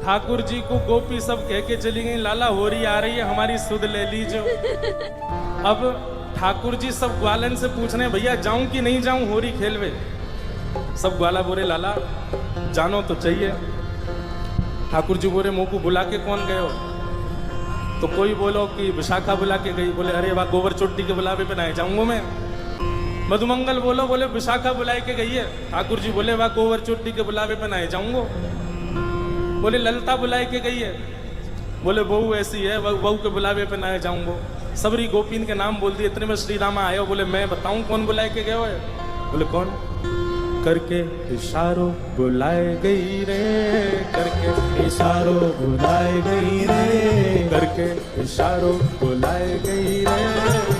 ठाकुर जी को गोपी सब कह के चली गई, लाला होरी आ रही है, हमारी सुध ले लीजिए। अब ठाकुर जी सब ग्वालन से पूछ रहे हैं, भैया जाऊं कि नहीं जाऊं होरी खेलवे। सब ग्वाला बोले लाला जानो तो चाहिए। ठाकुर जी बोले मुंह को बुला के कौन गए हो? तो कोई बोलो कि विशाखा बुला के गई। बोले अरे वाह, गोबर चोटी के बुलावे पे ना जाऊंगा मैं। मधुमंगल बोलो, बोले विशाखा बुलाए के गई है। ठाकुर जी बोले वाह, गोबर चोटी के बुलावे पे ना जाऊंगा। बोले ललता बुलाए के गई है। बोले बहू ऐसी है, बहू के बुलावे पे ना जाऊंगा। सबरी गोपीन के नाम बोल दिए। इतने में श्री रामा आए। बोले मैं बताऊं कौन बुलाए के गए हो? बोले कौन? करके इशारों बुलाए गई रे, करके इशारों बुलाए गई रे, करके इशारों बुलाए गई रे,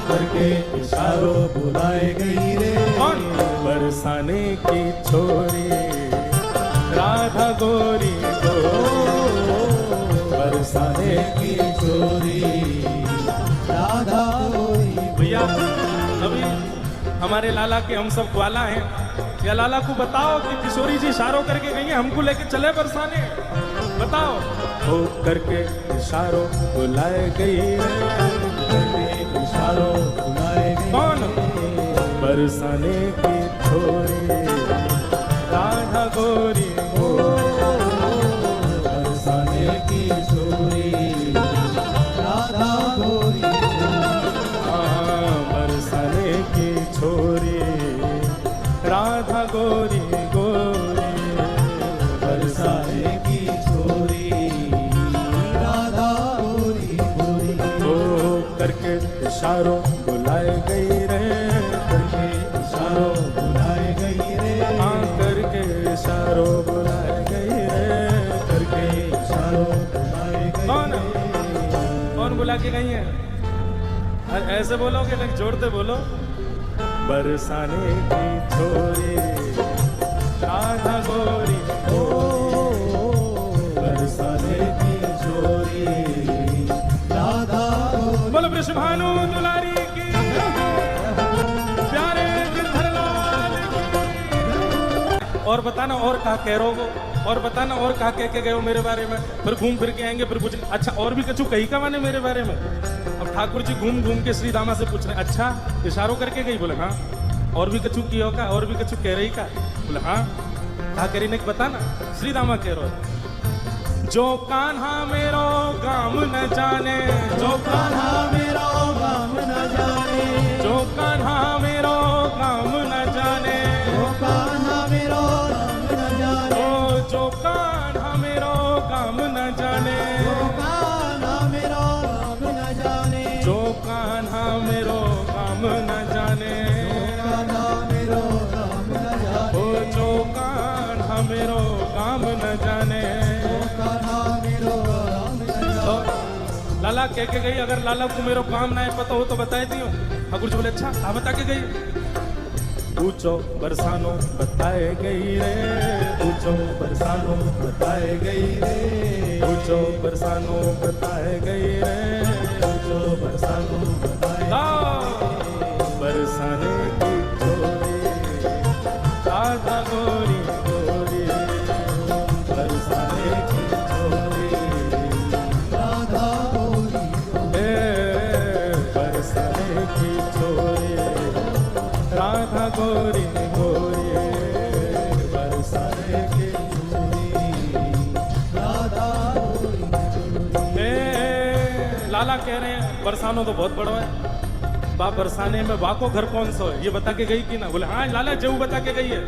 करके इशारों बुलाए गई रे। कौन? बरसाने की छोरी राधा गोरी को, बरसाने की छोरी राधा गोरी। भैया अभी हमारे लाला के हम सब ग्वाला हैं, या लाला को बताओ कि किशोरी जी इशारों करके गई है, हमको लेके चले बरसाने। बताओ। ओ करके इशारों बुलाए गई रे, करके इशारों बुलाए गई। कौन? बरसाने की छोरी राधा गोरी को, बरसाने की छोरी राधा गोरी। बरसाने की छोरी राधा गोरी गोरी, बरसाने की छोरी राधा गोरी गोरी। ओ करके इशारों बुलाए गई रे, करके इशारों बुलाए गई रे, हाँ करके इशारों बुलाए गई रे, करके इशारों बुलाए गई। कौन? कौन बुला के गई है? ऐसे बोलोगे लेकिन जोड़ते बोलो। बरसाने की छोरी राधा गोरी ओ बरसाने की छोरी राधा गोरी। बोलो वृषभानु दुलारी की, प्यारे गिरधरलाल की। और बताना और कहा कह रहे हो, और बताना और कहा कह के गए हो मेरे बारे में। फिर घूम फिर के आएंगे, फिर पूछ अच्छा और भी कछु कही का माने मेरे बारे में। अब ठाकुर जी घूम घूम के श्री रामा से पूछ रहे अच्छा इशारों करके गई? बोले हाँ। और भी कछु किया का? और भी कछु कह रही का? बोले हाँ। कहा करी ने बताना। श्री रामा कह रहे जो कान्हा मेरो गाम न जाने, जो कान्हा मेरो गाम न जाने, जो कान्हा मेरो गाम न जाने, जो कान्हा मेरो गाम न जाने, ओ जो कान्हा मेरो गाम न जाने, जो कान्हा मेरो गाम न जाने, जो कान्हा मेरो गाम न जाने, कान्हा मेरो गाम न जाने, ओ जो कान्हा मेरो गाम न जाने। कान्हा मेरो गाम न जाने। लाला कह के गई अगर लाला को मेरो काम ना है पता हो तो बताए दियो। ठाकुर जी बोले अच्छा हाँ बता के गई। पूछो बरसानो बताए गई रे, पूछो बरसानो बताए गई रे, पूछो बरसानो बताए गई रे, पूछो बरसानो बताए बरसाने की छोरी राधा गोरी गोरी, बरसाने की छोरी राधा गोरी। बरसाने की छोरी राधा गोरी गोरी, बरसाने की छोरी राधा गोरी। लाला कह रहे हैं बरसानो तो बहुत बड़ा है, बाप बरसाने में बा को घर कौन सा है ये बता के गई कि ना? बोले हाँ लाला जरूर बता के गई है।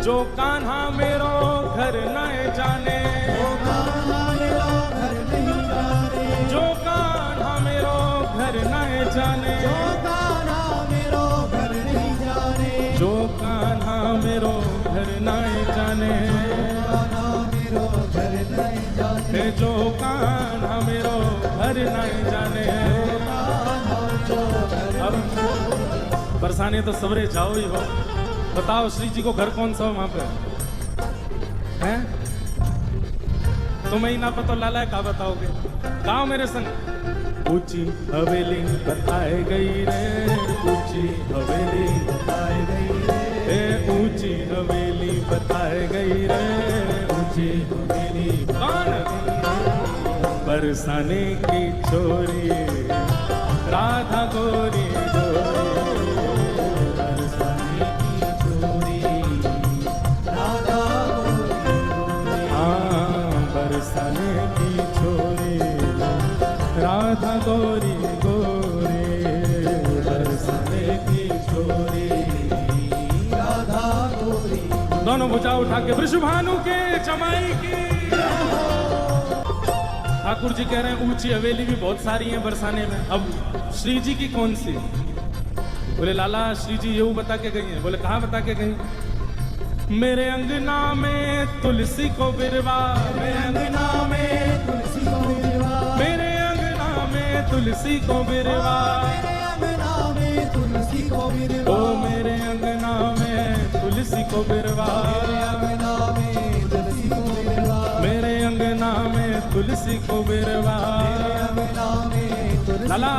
जो कान्हा मेरो घर न जाने, जो कान्हा मेरो घर नहीं जाने, जो कान्हा मेरो घर न जाने, जो कान्हा मेरो घर नहीं जाने, जो कान्हा मेरो घर न जाने, कान्हा मेरो घर नहीं जाने, जो कान्हा मेरो घर न जाने। अब बरसाने तो सवरे जाओ ही हो। बताओ श्री जी को घर कौन सा हो वहां पे हैं? तुम्हें ही ना पता लाला है क्या बताओगे? गाओ मेरे संग। ऊंची हवेली बताए गई रे, ऊंची हवेली बताए गई रे, ऊंची हवेली बताए गई रे, ऊंची हवेली कौन? बरसाने की छोरी राधा गोरी गोरी, बरसाने की छोरी राधा गोरी, हाँ बरसाने की छोरी राधा गोरी गोरी, बरसाने की छोरी राधा गोरी। दोनों भुजा उठा के वृषभानु के जमाई की। ठाकुर जी कह रहे हैं ऊंची हवेली भी बहुत सारी है बरसाने में, अब श्री जी की कौन सी? बोले लाला श्री जी यूं बता के गई हैं। बोले कहाँ बता के गई? मेरे अंगना में तुलसी को बिरवा, मेरे अंगना में तुलसी को बिरवा, मेरे अंगना में तुलसी को बिरवा, मेरे अंगना में तुलसी को बिरवा, ओ मेरे अंगना में तुलसी को बिरवा, मेरे अंगना में तुलसी को बिरवा, मेरे अंगना में तुलसी को बिरवा। मेरे अंगना में तुलसी लाला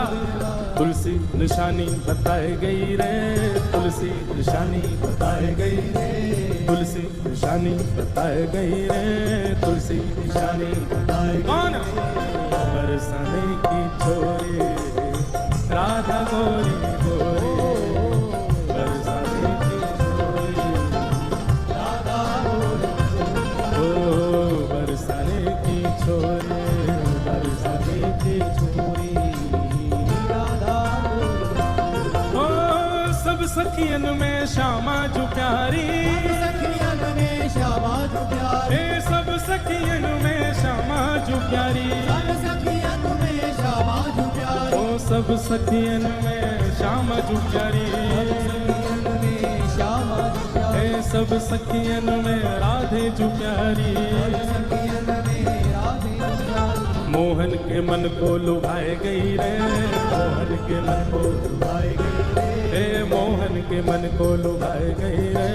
तुलसी निशानी बताई गई रे, तुलसी निशानी बताई गई रे, तुलसी निशानी बताई गई रे, तुलसी निशानी बताई गई। कौन? बरसाने की छोरी राधा गोरी गोरी, बरसाने की छोरी राधा गोरी, ओ बरसाने की छोरी, बरसाने की छोरी राधा गोरी। ओ सब सखियन में श्यामा जो प्यारी, सखियन में श्यामा जो प्यारी, ए सब सखियन में श्यामा जो प्यारी, सब सखियन में श्यामा जो प्यारी, ओ सब सखियन में श्यामा जो प्यारी, सखियन में श्यामा जो प्यारी, ए सब सखियन में राधे जो प्यारी। सखियन में राधे जो प्यारी, मोहन के मन को लुभाए गई रे, मोहन के मन को लुभाए गई रे, ए मोहन के मन को लुभाए गई रे,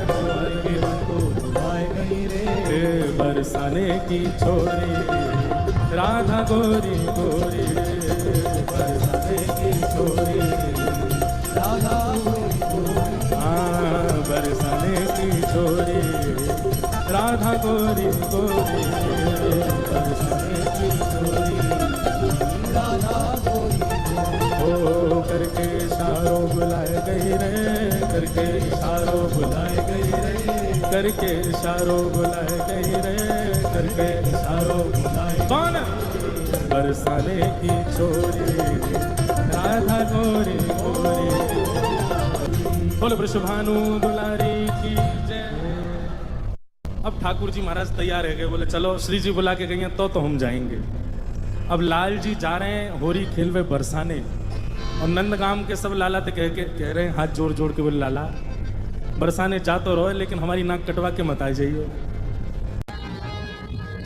मोहन के मन को लुभाए गई रे, ए बरसाने की छोरी राधा गोरी गोरी, बरसाने की छोरी राधा गोरी गोरी, हाँ बरसाने की छोरी राधा गोरी गोरी, बरसाने की छोरी राधा गोरी गोरी, ओ करके इशारों बुलाए गई रे, करके इशारों बुलाए गई रे, करके इशारों बुलाए गई रे, करके इशारों बुलाए। कौन? बरसाने की छोरी राधा गोरी गोरी। बोलो वृषभानु दुलारी की जय। अब ठाकुर जी महाराज तैयार है गए, बोले चलो श्री जी बुला के गई हैं तो हम जाएंगे। अब लाल जी जा रहे हैं होरी खेलवे बरसाने, और नंदगाम के सब लाला तो कह रहे हैं हाथ जोड़ जोड़ के, बोले लाला बरसाने जा तो रहो लेकिन हमारी नाक कटवा के मत आ जाइयो।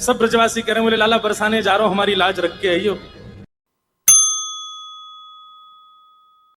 सब ब्रजवासी कह रहे हैं बोले लाला बरसाने जा रहा हो, हमारी लाज रख के आइयो।